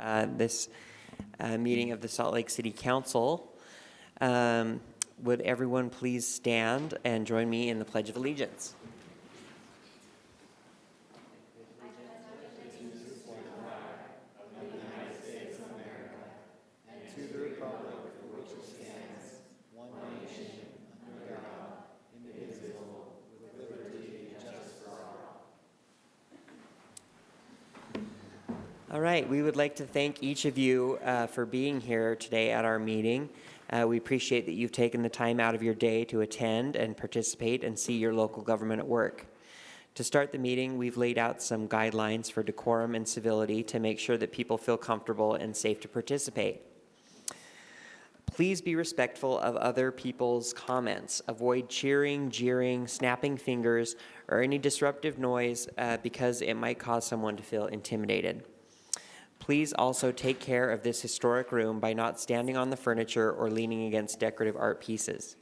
this meeting of the Salt Lake City Council. Would everyone please stand and join me in the Pledge of Allegiance? All right, we would like to thank each of you for being here today at our meeting. We appreciate that you've taken the time out of your day to attend and participate and see your local government at work. To start the meeting, we've laid out some guidelines for decorum and civility to make sure that people feel comfortable and safe to participate. Please be respectful of other people's comments. Avoid cheering, jeering, snapping fingers, or any disruptive noise because it might cause someone to feel intimidated. Please also take care of this historic room by not standing on the furniture or leaning against decorative art pieces.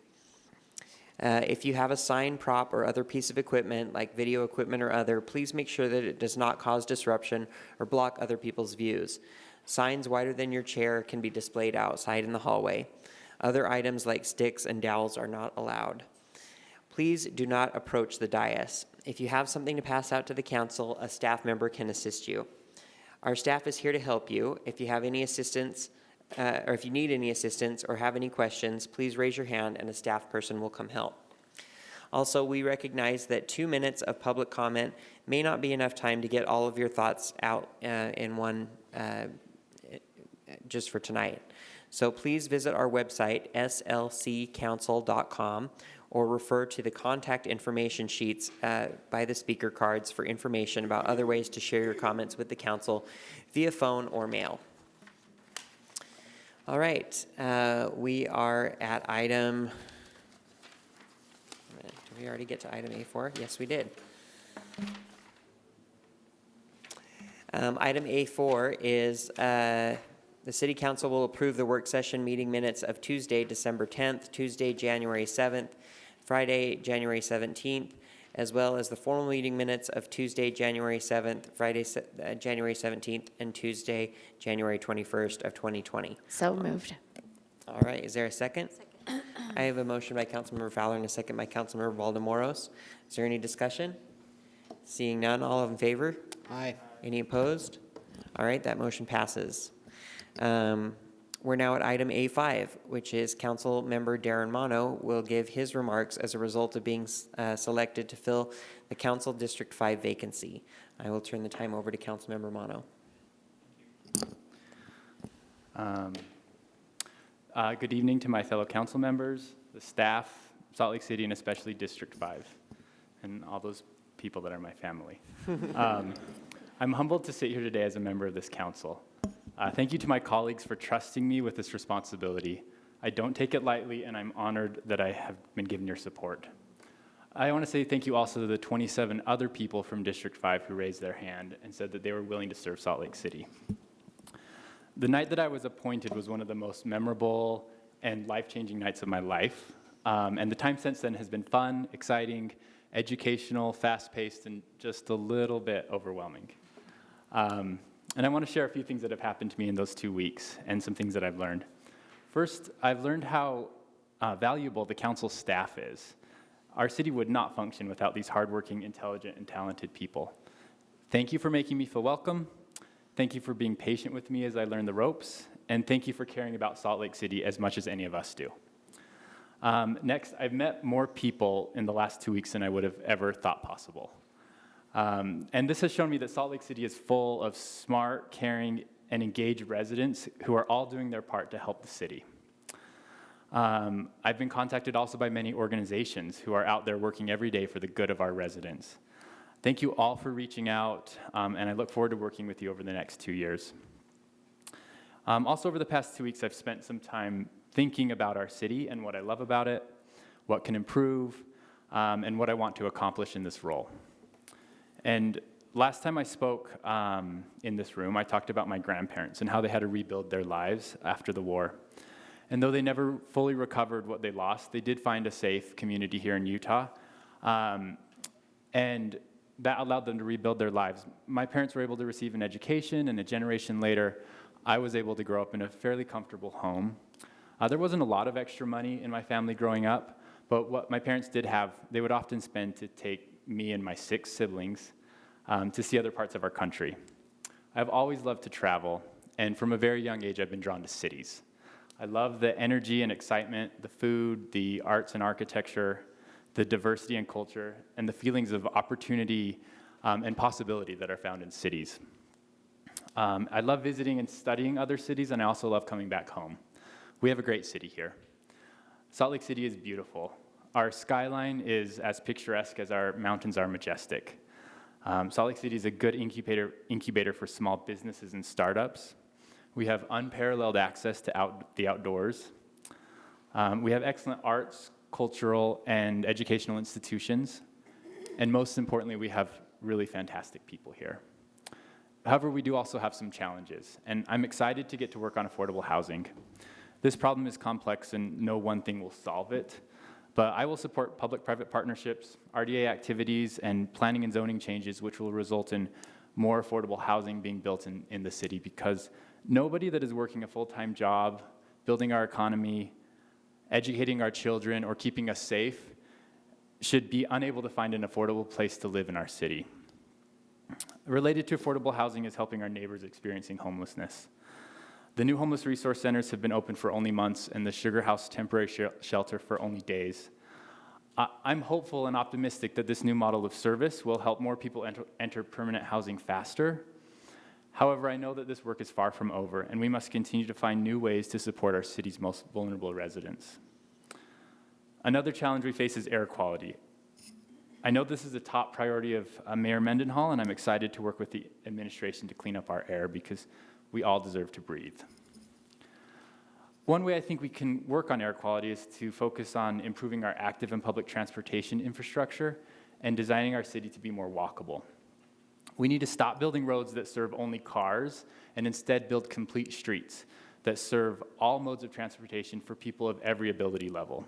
If you have a sign, prop, or other piece of equipment, like video equipment or other, please make sure that it does not cause disruption or block other people's views. Signs wider than your chair can be displayed outside in the hallway. Other items like sticks and dowels are not allowed. Please do not approach the dais. If you have something to pass out to the council, a staff member can assist you. Our staff is here to help you. If you have any assistance, or if you need any assistance or have any questions, please raise your hand and a staff person will come help. Also, we recognize that 2 minutes of public comment may not be enough time to get all of your thoughts out in one just for tonight. So please visit our website, slccouncil.com, or refer to the contact information sheets by the speaker cards for information about other ways to share your comments with the council via phone or mail. All right, we are at item, did we already get to item A4? Yes, we did. Item A4 is the City Council will approve the work session meeting minutes of Tuesday, December 10th, Tuesday, January 7th, Friday, January 17th, as well as the formal meeting minutes of Tuesday, January 7th, Friday, January 17th, and Tuesday, January 21st of 2020. So moved. All right, is there a second? Second. I have a motion by Councilmember Fowler and a second by Councilmember Valdemoros. Is there any discussion? Seeing none, all in favor? Aye. Any opposed? All right, that motion passes. We're now at item A5, which is Council Member Darren Mono will give his remarks as a result of being selected to fill the Council District 5 vacancy. I will turn the time over to Council Member Mono. Good evening to my fellow council members, the staff, Salt Lake City, and especially District 5, and all those people that are my family. I'm humbled to sit here today as a member of this council. Thank you to my colleagues for trusting me with this responsibility. I don't take it lightly, and I'm honored that I have been given your support. I want to say thank you also to the 27 other people from District 5 who raised their hand and said that they were willing to serve Salt Lake City. The night that I was appointed was one of the most memorable and life-changing nights of my life, and the time since then has been fun, exciting, educational, fast-paced, and just a little bit overwhelming. And I want to share a few things that have happened to me in those 2 weeks and some things that I've learned. First, I've learned how valuable the council staff is. Our city would not function without these hardworking, intelligent, and talented people. Thank you for making me feel welcome. Thank you for being patient with me as I learn the ropes. And thank you for caring about Salt Lake City as much as any of us do. Next, I've met more people in the last 2 weeks than I would have ever thought possible. And this has shown me that Salt Lake City is full of smart, caring, and engaged residents who are all doing their part to help the city. I've been contacted also by many organizations who are out there working every day for the good of our residents. Thank you all for reaching out, and I look forward to working with you over the next 2 years. Also, over the past 2 weeks, I've spent some time thinking about our city and what I love about it, what can improve, and what I want to accomplish in this role. And last time I spoke in this room, I talked about my grandparents and how they had to rebuild their lives after the war. And though they never fully recovered what they lost, they did find a safe community here in Utah. And that allowed them to rebuild their lives. My parents were able to receive an education, and a generation later, I was able to grow up in a fairly comfortable home. There wasn't a lot of extra money in my family growing up, but what my parents did have, they would often spend to take me and my 6 siblings to see other parts of our country. I've always loved to travel, and from a very young age, I've been drawn to cities. I love the energy and excitement, the food, the arts and architecture, the diversity and culture, and the feelings of opportunity and possibility that are found in cities. I love visiting and studying other cities, and I also love coming back home. We have a great city here. Salt Lake City is beautiful. Our skyline is as picturesque as our mountains are majestic. Salt Lake City is a good incubator for small businesses and startups. We have unparalleled access to the outdoors. We have excellent arts, cultural, and educational institutions. And most importantly, we have really fantastic people here. However, we do also have some challenges, and I'm excited to get to work on affordable housing. This problem is complex, and no one thing will solve it. But I will support public-private partnerships, RDA activities, and planning and zoning changes, which will result in more affordable housing being built in the city, because nobody that is working a full-time job, building our economy, educating our children, or keeping us safe should be unable to find an affordable place to live in our city. Related to affordable housing is helping our neighbors experiencing homelessness. The new homeless resource centers have been open for only months, and the Sugar House temporary shelter for only days. I'm hopeful and optimistic that this new model of service will help more people enter permanent housing faster. However, I know that this work is far from over, and we must continue to find new ways to support our city's most vulnerable residents. Another challenge we face is air quality. I know this is a top priority of Mayor Brendon Hall, and I'm excited to work with the administration to clean up our air because we all deserve to breathe. One way I think we can work on air quality is to focus on improving our active and public transportation infrastructure and designing our city to be more walkable. We need to stop building roads that serve only cars and instead build complete streets that serve all modes of transportation for people of every ability level.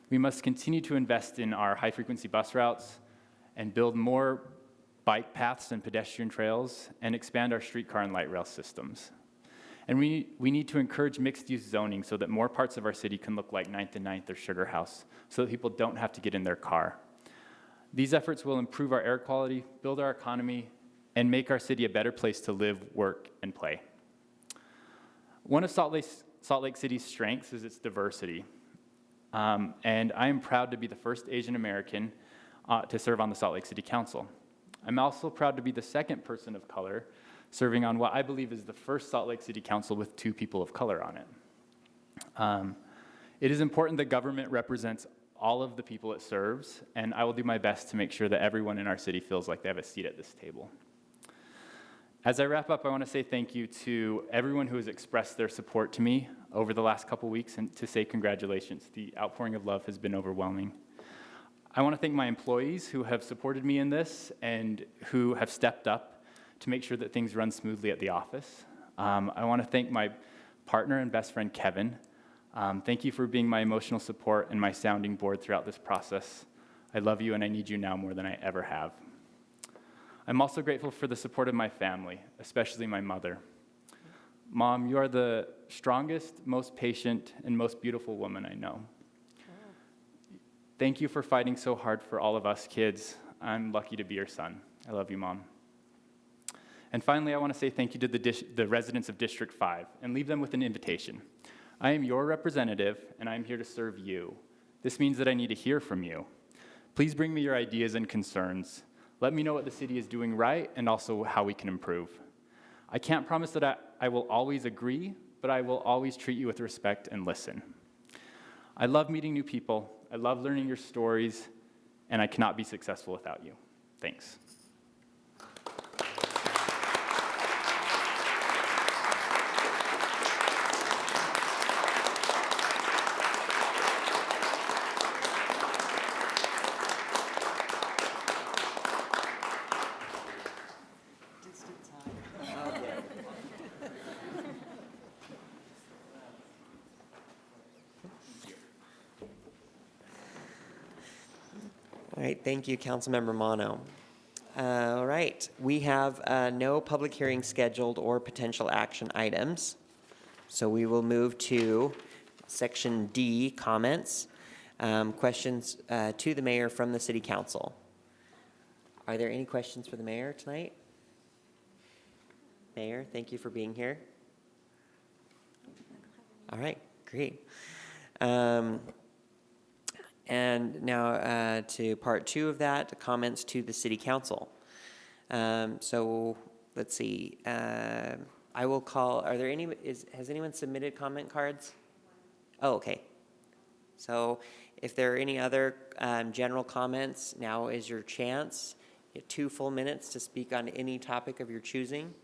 We must continue to invest in our high-frequency bus routes and build more bike paths and pedestrian trails and expand our streetcar and light rail systems. And we need to encourage mixed-use zoning so that more parts of our city can look like 9th and 9th or Sugar House so that people don't have to get in their car. These efforts will improve our air quality, build our economy, and make our city a better place to live, work, and play. One of Salt Lake City's strengths is its diversity. And I am proud to be the first Asian American to serve on the Salt Lake City Council. I'm also proud to be the second person of color serving on what I believe is the first Salt Lake City Council with 2 people of color on it. It is important that government represents all of the people it serves, and I will do my best to make sure that everyone in our city feels like they have a seat at this table. As I wrap up, I want to say thank you to everyone who has expressed their support to me over the last couple weeks and to say congratulations. The outpouring of love has been overwhelming. I want to thank my employees who have supported me in this and who have stepped up to make sure that things run smoothly at the office. I want to thank my partner and best friend, Kevin. Thank you for being my emotional support and my sounding board throughout this process. I love you and I need you now more than I ever have. I'm also grateful for the support of my family, especially my mother. Mom, you are the strongest, most patient, and most beautiful woman I know. Thank you for fighting so hard for all of us kids. I'm lucky to be your son. I love you, Mom. And finally, I want to say thank you to the residents of District 5 and leave them with an invitation. I am your representative, and I am here to serve you. This means that I need to hear from you. Please bring me your ideas and concerns. Let me know what the city is doing right and also how we can improve. I can't promise that I will always agree, but I will always treat you with respect and listen. I love meeting new people. I love learning your stories, and I cannot be successful without you. Thanks. All right, thank you, Councilmember Mono. All right, we have no public hearing scheduled or potential action items. So we will move to section D, comments. Questions to the mayor from the city council. Are there any questions for the mayor tonight? Mayor, thank you for being here. All right, great. And now to part two of that, comments to the city council. So let's see. I will call, are there any, has anyone submitted comment cards? Oh, okay. So if there are any other general comments, now is your chance. You have 2 full minutes to speak on any topic of your choosing.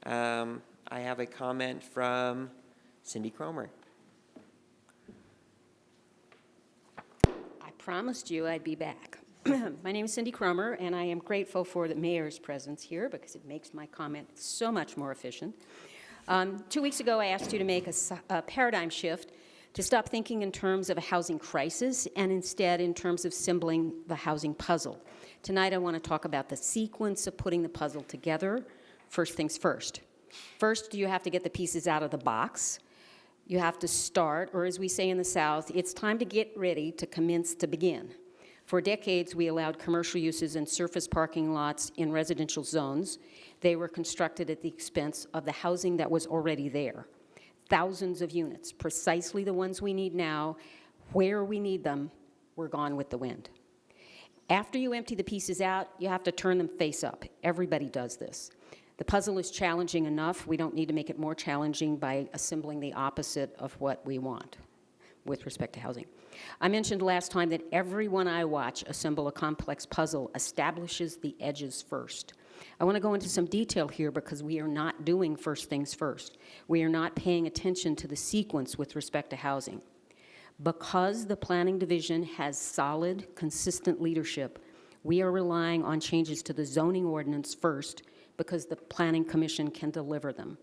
I have a comment from Cindy Cromer. I promised you I'd be back. My name is Cindy Cromer, and I am grateful for the mayor's presence here because it makes my comment so much more efficient. 2 weeks ago, I asked you to make a paradigm shift to stop thinking in terms of a housing crisis and instead in terms of assembling the housing puzzle. Tonight, I want to talk about the sequence of putting the puzzle together. First things first. First, you have to get the pieces out of the box. You have to start, or as we say in the South, it's time to get ready to commence to begin. For decades, we allowed commercial uses and surface parking lots in residential zones. They were constructed at the expense of the housing that was already there. Thousands of units, precisely the ones we need now, where we need them, were gone with the wind. After you empty the pieces out, you have to turn them face up. Everybody does this. The puzzle is challenging enough. We don't need to make it more challenging by assembling the opposite of what we want with respect to housing. I mentioned last time that everyone I watch assemble a complex puzzle establishes the edges first. I want to go into some detail here because we are not doing first things first. We are not paying attention to the sequence with respect to housing. Because the Planning Division has solid, consistent leadership, we are relying on changes to the zoning ordinance first because the Planning Commission can deliver them.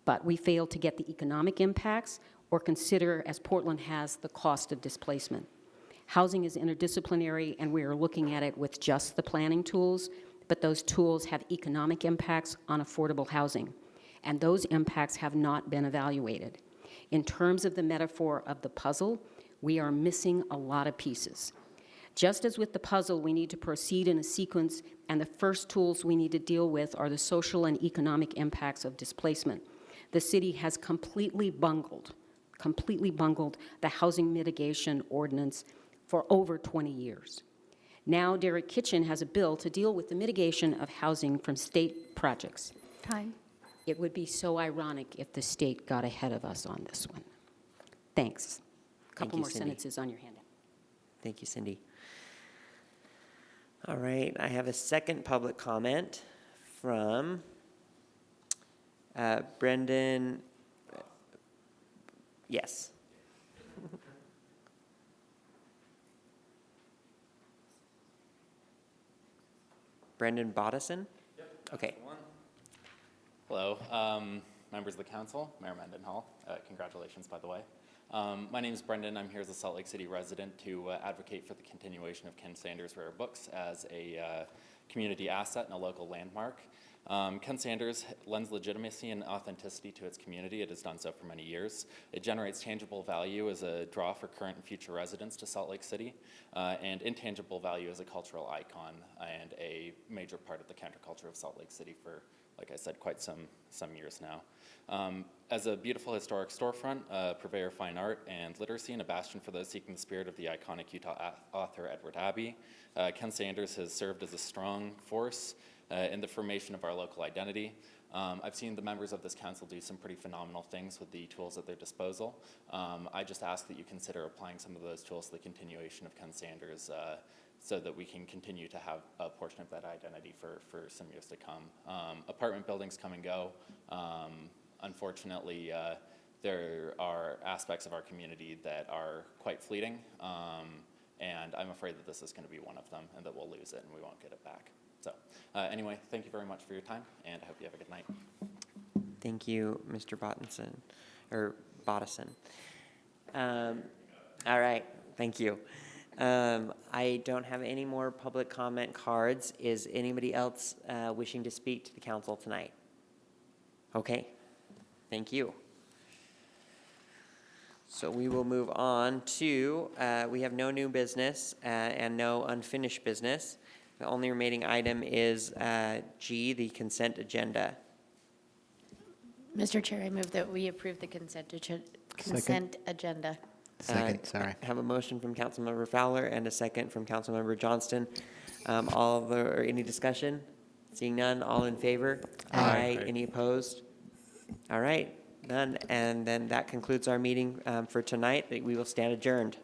But we fail to get the economic impacts or consider, as Portland has, the cost of displacement. Housing is interdisciplinary, and we are looking at it with just the planning tools, but those tools have economic impacts on affordable housing, and those impacts have not been evaluated. In terms of the metaphor of the puzzle, we are missing a lot of pieces. Just as with the puzzle, we need to proceed in a sequence, and the first tools we need to deal with are the social and economic impacts of displacement. The city has completely bungled the housing mitigation ordinance for over 20 years. Now Derek Kitchen has a bill to deal with the mitigation of housing from state projects. Time. It would be so ironic if the state got ahead of us on this one. Thanks. A couple you, more Cindy. sentences on your handout. Thank you, Cindy. All right, I have a second public comment from Brendon. Yes. Brendon Bodison? Yep. Okay. Hello, members of the council, Mayor Brendon Hall. Congratulations, by the way. My name is Brendon. I'm here as a Salt Lake City resident to advocate for the continuation of Ken Sanders' Rare Books as a community asset and a local landmark. Ken Sanders lends legitimacy and authenticity to its community. It has done so for many years. It generates tangible value as a draw for current and future residents to Salt Lake City, and intangible value as a cultural icon and a major part of the counterculture of Salt Lake City for, like I said, quite some years now. As a beautiful historic storefront, a purveyor of fine art and literacy, and a bastion for those seeking the spirit of the iconic Utah author Edward Abbey, Ken Sanders has served as a strong force in the formation of our local identity. I've seen the members of this council do some pretty phenomenal things with the tools at their disposal. I just ask that you consider applying some of those tools to the continuation of Ken Sanders so that we can continue to have a portion of that identity for some years to come. Apartment buildings come and go. Unfortunately, there are aspects of our community that are quite fleeting, and I'm afraid that this is going to be one of them and that we'll lose it and we won't get it back. So anyway, thank you very much for your time, and I hope you have a good night. Thank you, Mr. Bodison. All right, thank you. I don't have any more public comment cards. Is anybody else wishing to speak to the council tonight? Okay, thank you. So we will move on to, we have no new business and no unfinished business. The only remaining item is G, the consent agenda. Mr. Chair, I move that we approve the consent agenda. Second, sorry. I have a motion from Councilmember Fowler and a second from Councilmember Johnston. Any discussion? Seeing none, all in favor? Aye. Any opposed? All right, none. And then that concludes our meeting for tonight. We will stand adjourned.